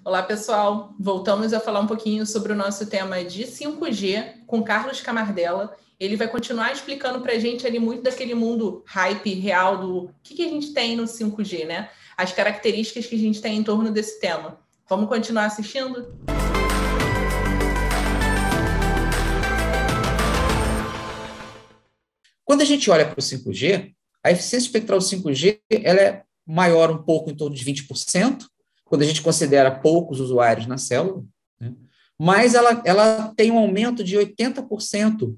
Olá, pessoal. Voltamos a falar um pouquinho sobre o nosso tema de 5G com Carlos Camardella. Ele vai continuar explicando para a gente ali muito daquele mundo hype real do que a gente tem no 5G, né? As características que a gente tem em torno desse tema. Vamos continuar assistindo? Quando a gente olha para o 5G, a eficiência espectral do 5G ela é maior um pouco, em torno de 20%, quando a gente considera poucos usuários na célula, né? Mas ela tem um aumento de 80%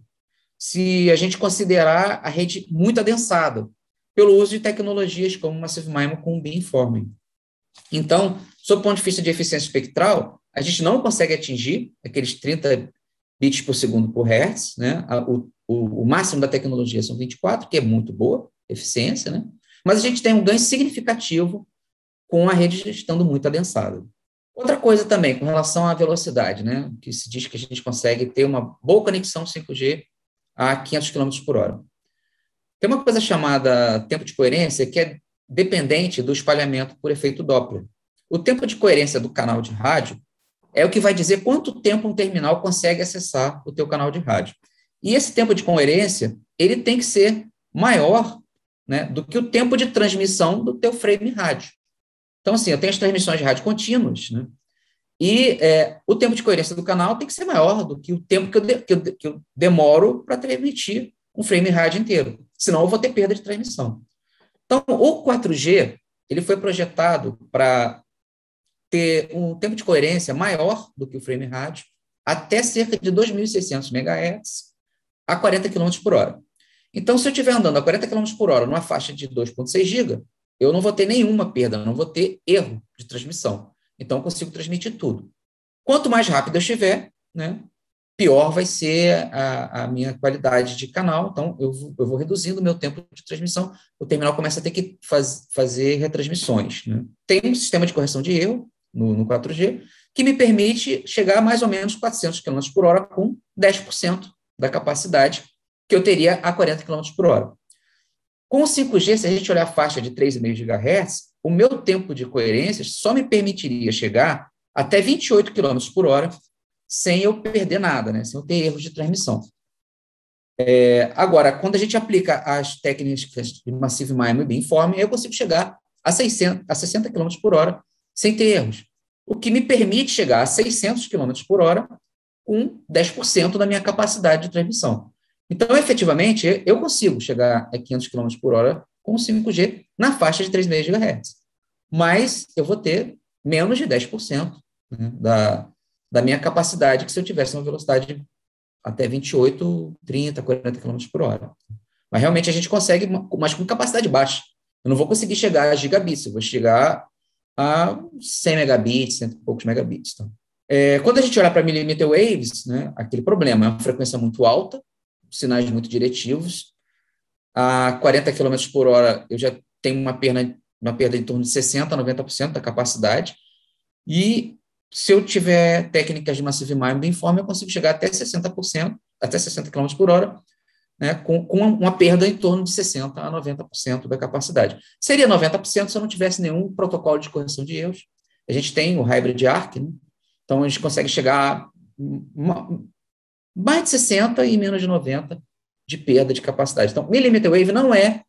se a gente considerar a rede muito adensada, pelo uso de tecnologias como Massive MIMO com beamforming. Então, sob o ponto de vista de eficiência espectral, a gente não consegue atingir aqueles 30 bits por segundo por hertz, né? O máximo da tecnologia são 24, que é muito boa eficiência, né? Mas a gente tem um ganho significativo com a rede estando muito adensada. Outra coisa também, com relação à velocidade, né? Que se diz que a gente consegue ter uma boa conexão 5G a 500 km por hora. Tem uma coisa chamada tempo de coerência, que é dependente do espalhamento por efeito Doppler. O tempo de coerência do canal de rádio é o que vai dizer quanto tempo um terminal consegue acessar o teu canal de rádio. E esse tempo de coerência, ele tem que ser maior, né, do que o tempo de transmissão do teu frame rádio. Então, assim, eu tenho as transmissões de rádio contínuas, né, e o tempo de coerência do canal tem que ser maior do que o tempo que eu demoro para transmitir um frame rádio inteiro. Senão, eu vou ter perda de transmissão. Então, o 4G, ele foi projetado para ter um tempo de coerência maior do que o frame rádio, até cerca de 2.600 MHz a 40 km por hora. Então, se eu estiver andando a 40 km por hora numa faixa de 2,6 GB, eu não vou ter nenhuma perda, não vou ter erro de transmissão. Então, eu consigo transmitir tudo. Quanto mais rápido eu estiver, né, pior vai ser a minha qualidade de canal. Então, eu vou reduzindo o meu tempo de transmissão. O terminal começa a ter que fazer retransmissões, né? Tem um sistema de correção de erro no 4G que me permite chegar a mais ou menos 400 km por hora com 10% da capacidade que eu teria a 40 km por hora. Com o 5G, se a gente olhar a faixa de 3,5 GHz, o meu tempo de coerência só me permitiria chegar até 28 km por hora sem eu perder nada, né? Sem eu ter erros de transmissão. Agora, quando a gente aplica as técnicas de Massive MIMO e beamforming, eu consigo chegar a 60 km por hora sem ter erros, o que me permite chegar a 600 km por hora com 10% da minha capacidade de transmissão. Então, efetivamente, eu consigo chegar a 500 km por hora com o 5G na faixa de 3,5 GHz, mas eu vou ter menos de 10%, né, da minha capacidade, que se eu tivesse uma velocidade até 28, 30, 40 km por hora. Mas realmente a gente consegue, mas com capacidade baixa. Eu não vou conseguir chegar a gigabits, eu vou chegar a 100 megabits, 100 e poucos megabits. Então. Quando a gente olha para millimeter waves, né, aquele problema é uma frequência muito alta, sinais muito diretivos. A 40 km por hora, eu já tenho uma perda em torno de 60% a 90% da capacidade. E se eu tiver técnicas de Massive MIMO beamforming, eu consigo chegar até 60%, até 60 km por hora, né, com uma perda em torno de 60% a 90% da capacidade. Seria 90% se eu não tivesse nenhum protocolo de correção de erros. A gente tem o Hybrid Arc, né? Então a gente consegue chegar a mais de 60% e menos de 90% de perda de capacidade. Então, millimeter wave não é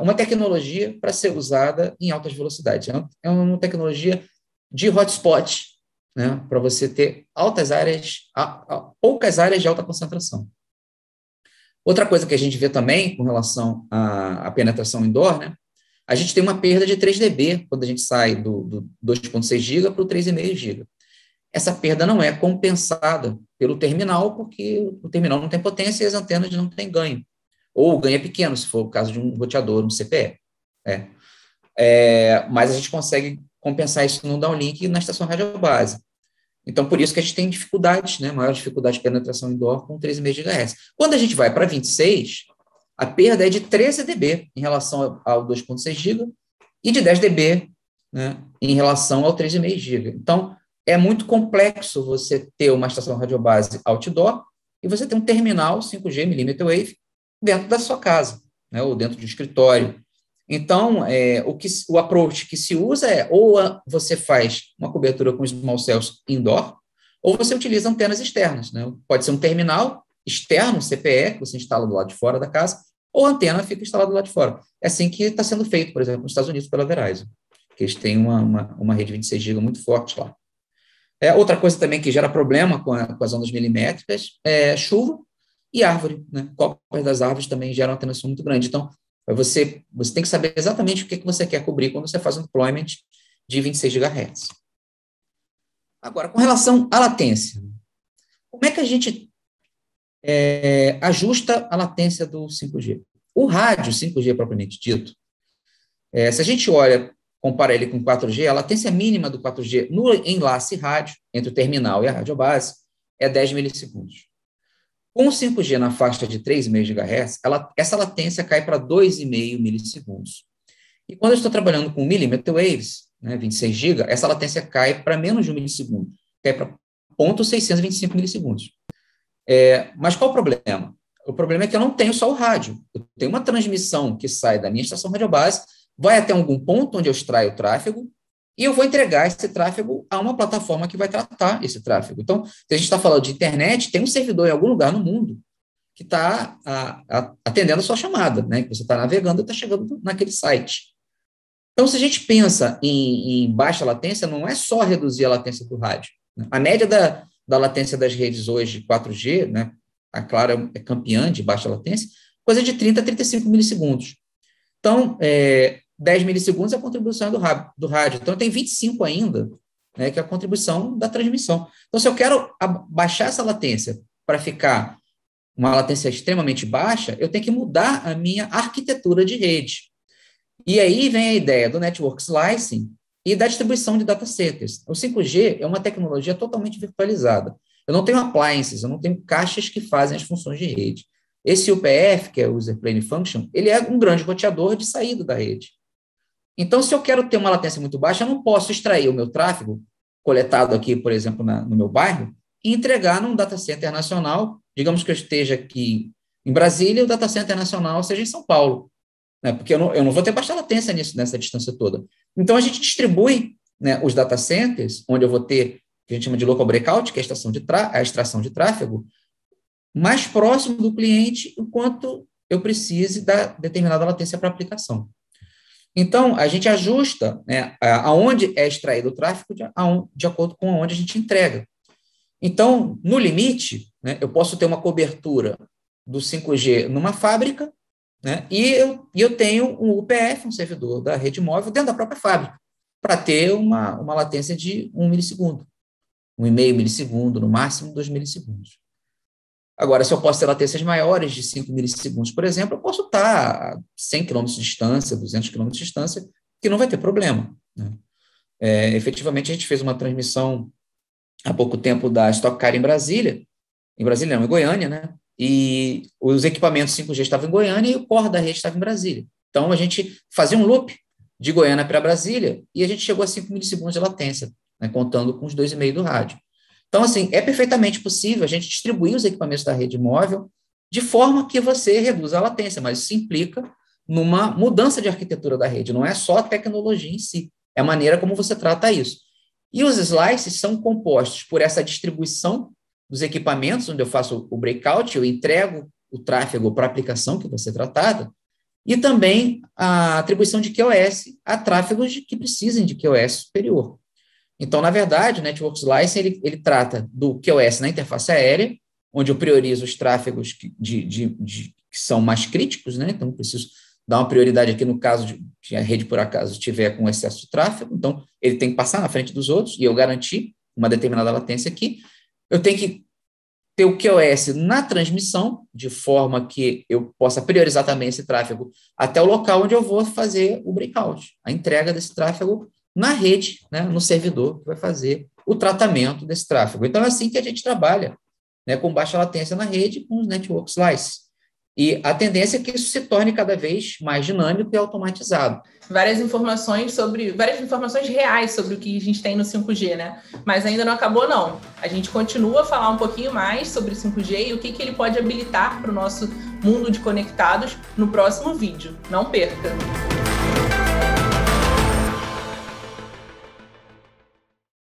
uma tecnologia para ser usada em altas velocidades. É uma tecnologia de hotspot, né, para você ter altas áreas, poucas áreas de alta concentração. Outra coisa que a gente vê também com relação à penetração indoor, né, a gente tem uma perda de 3 dB quando a gente sai do 2,6 GB para o 3,5 GB. Essa perda não é compensada pelo terminal, porque o terminal não tem potência e as antenas não têm ganho. Ou o ganho é pequeno, se for o caso de um roteador, um CPE. Mas a gente consegue compensar isso no downlink e na estação radiobase. Então, por isso que a gente tem dificuldades, né, maior dificuldade de penetração indoor com 3,5 GHz. Quando a gente vai para 26, a perda é de 13 dB em relação ao 2,6 GB e de 10 dB, né, em relação ao 3,5 GB. Então, é muito complexo você ter uma estação radiobase outdoor e você ter um terminal 5G millimeter wave dentro da sua casa, né, ou dentro de um escritório. Então, o approach que se usa é ou você faz uma cobertura com small cells indoor, ou você utiliza antenas externas, né? Pode ser um terminal externo, um CPE, que você instala do lado de fora da casa, ou a antena fica instalada do lado de fora. É assim que está sendo feito, por exemplo, nos Estados Unidos pela Verizon, que eles têm uma rede 26 GB muito forte lá. Outra coisa também que gera problema com as ondas milimétricas é chuva e árvore, né? Copas das árvores também geram uma atenuação muito grande. Então, você tem que saber exatamente o que você quer cobrir quando você faz um deployment de 26 GHz. Agora, com relação à latência, como é que a gente ajusta a latência do 5G? O rádio 5G propriamente dito, se a gente compara ele com 4G, a latência mínima do 4G no enlace rádio, entre o terminal e a radiobase, é 10 milissegundos. Com o 5G na faixa de 3,5 GHz, essa latência cai para 2,5 milissegundos. E quando eu estou trabalhando com millimeter waves, né, 26 GB, essa latência cai para menos de 1 milissegundo, cai para 0,625 milissegundos. Mas qual o problema? O problema é que eu não tenho só o rádio. Eu tenho uma transmissão que sai da minha estação radiobase, vai até algum ponto onde eu extraio o tráfego, e eu vou entregar esse tráfego a uma plataforma que vai tratar esse tráfego. Então, se a gente está falando de internet, tem um servidor em algum lugar no mundo que está atendendo a sua chamada, né? Que você está navegando e está chegando naquele site. Então, se a gente pensa em baixa latência, não é só reduzir a latência do rádio. A média da latência das redes hoje, 4G, né? A Claro é campeã de baixa latência, coisa de 30 a 35 milissegundos. Então, 10 milissegundos é a contribuição do rádio. Então, tem 25 ainda, né, que é a contribuição da transmissão. Então, se eu quero baixar essa latência para ficar uma latência extremamente baixa, eu tenho que mudar a minha arquitetura de rede. E aí vem a ideia do network slicing e da distribuição de data centers. O 5G é uma tecnologia totalmente virtualizada. Eu não tenho appliances, eu não tenho caixas que fazem as funções de rede. Esse UPF, que é o User Plane Function, ele é um grande roteador de saída da rede. Então, se eu quero ter uma latência muito baixa, eu não posso extrair o meu tráfego, coletado aqui, por exemplo, no meu bairro, e entregar num data center nacional. Digamos que eu esteja aqui em Brasília e o data center nacional seja em São Paulo, né? Porque eu não vou ter baixa latência nessa distância toda. Então, a gente distribui, né, os data centers, onde eu vou ter que a gente chama de local breakout, que é a extração de tráfego, mais próximo do cliente, enquanto eu precise dar determinada latência para a aplicação. Então, a gente ajusta, né, aonde é extraído o tráfego de acordo com onde a gente entrega. Então, no limite, né, eu posso ter uma cobertura do 5G numa fábrica, né, e eu tenho um UPF, um servidor da rede móvel, dentro da própria fábrica, para ter uma latência de 1 milissegundo. 1,5 milissegundo, no máximo 2 milissegundos. Agora, se eu posso ter latências maiores de 5 milissegundos, por exemplo, eu posso estar a 100 km de distância, 200 km de distância, que não vai ter problema, né? Efetivamente, a gente fez uma transmissão há pouco tempo da Stock Car em Brasília não, em Goiânia, né? E os equipamentos 5G estavam em Goiânia e o core da rede estava em Brasília. Então, a gente fazia um loop de Goiânia para Brasília e a gente chegou a 5 milissegundos de latência, né, contando com os 2,5 do rádio. Então, assim, é perfeitamente possível a gente distribuir os equipamentos da rede móvel de forma que você reduza a latência, mas isso implica numa mudança de arquitetura da rede, não é só a tecnologia em si, é a maneira como você trata isso. E os slices são compostos por essa distribuição dos equipamentos, onde eu faço o breakout, eu entrego o tráfego para a aplicação que vai ser tratada, e também a atribuição de QoS a tráfegos que precisem de QoS superior. Então, na verdade, o Network Slicing ele trata do QoS na interface aérea, onde eu priorizo os tráfegos que são mais críticos, né? Então, preciso dar uma prioridade aqui no caso de a rede, por acaso, estiver com excesso de tráfego. Então, ele tem que passar na frente dos outros e eu garantir uma determinada latência aqui. Eu tenho que ter o QoS na transmissão, de forma que eu possa priorizar também esse tráfego até o local onde eu vou fazer o breakout, a entrega desse tráfego na rede, né, no servidor que vai fazer o tratamento desse tráfego. Então, é assim que a gente trabalha, né, com baixa latência na rede, com os network slices. E a tendência é que isso se torne cada vez mais dinâmico e automatizado. Várias informações reais sobre o que a gente tem no 5G, né? Mas ainda não acabou, não. A gente continua a falar um pouquinho mais sobre o 5G e o que ele pode habilitar para o nosso mundo de conectados no próximo vídeo. Não perca!